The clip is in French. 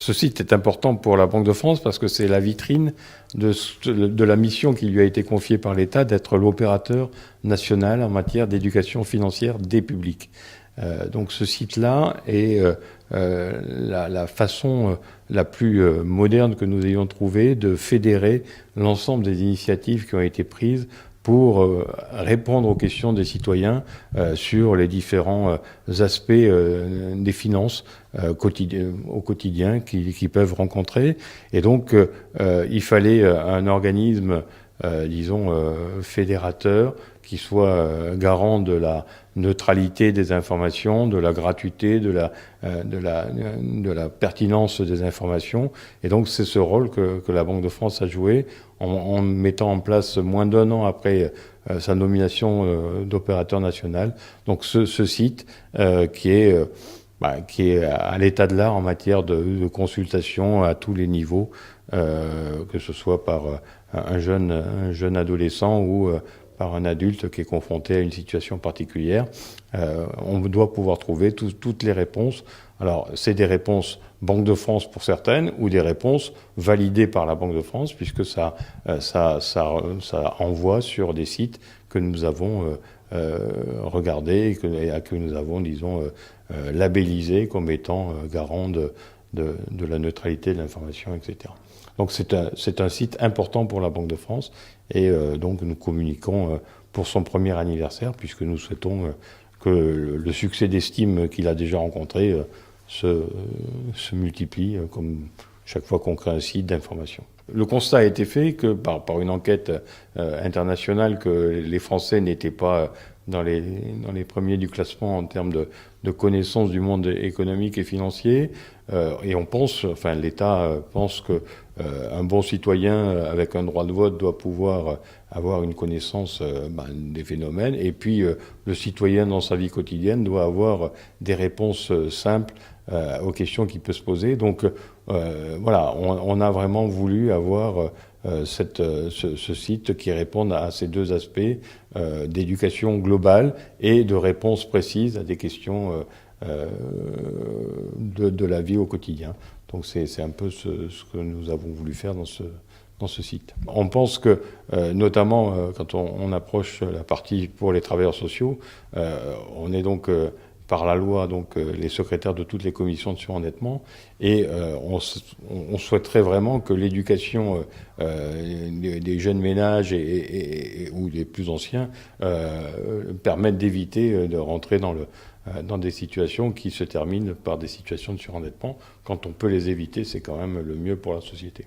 Ce site est important pour la Banque de France parce que c'est la vitrine de la mission qui lui a été confiée par l'État d'être l'opérateur national en matière d'éducation financière des publics. Donc ce site-là est la façon la plus moderne que nous ayons trouvé de fédérer l'ensemble des initiatives qui ont été prises pour répondre aux questions des citoyens sur les différents aspects des finances au quotidien qu'ils peuvent rencontrer. Et donc, il fallait un organisme, disons, fédérateur, qui soit garant de la neutralité des informations, de la gratuité, de la pertinence des informations. Et donc, c'est ce rôle que la Banque de France a joué en mettant en place, moins d'1 an après sa nomination d'opérateur national, donc ce site qui est à l'état de l'art en matière de consultation à tous les niveaux, que ce soit par un jeune adolescent ou par un adulte qui est confronté à une situation particulière. On doit pouvoir trouver toutes les réponses. Alors, c'est des réponses Banque de France pour certaines, ou des réponses validées par la Banque de France, puisque ça envoie sur des sites que nous avons regardés et à que nous avons, disons, labellisés comme étant garant de la neutralité de l'information, etc. Donc c'est un site important pour la Banque de France, et donc nous communiquons pour son premier anniversaire, puisque nous souhaitons que le succès d'estime qu'il a déjà rencontré se multiplie comme chaque fois qu'on crée un site d'information. Le constat a été fait que par une enquête internationale que les Français n'étaient pas dans les premiers du classement en termes de connaissance du monde économique et financier, et on pense, enfin l'État pense que un bon citoyen avec un droit de vote doit pouvoir avoir une connaissance des phénomènes, et puis le citoyen dans sa vie quotidienne doit avoir des réponses simples aux questions qui peuvent se poser. Donc voilà, on a vraiment voulu avoir ce site qui réponde à ces deux aspects d'éducation globale et de réponses précises à des questions de la vie au quotidien. Donc c'est un peu ce que nous avons voulu faire dans ce site. On pense que, notamment quand on approche la partie pour les travailleurs sociaux, on est donc par la loi les secrétaires de toutes les commissions de surendettement, et on souhaiterait vraiment que l'éducation des jeunes ménages ou des plus anciens permette d'éviter de rentrer dans des situations qui se terminent par des situations de surendettement. Quand on peut les éviter, c'est quand même le mieux pour la société.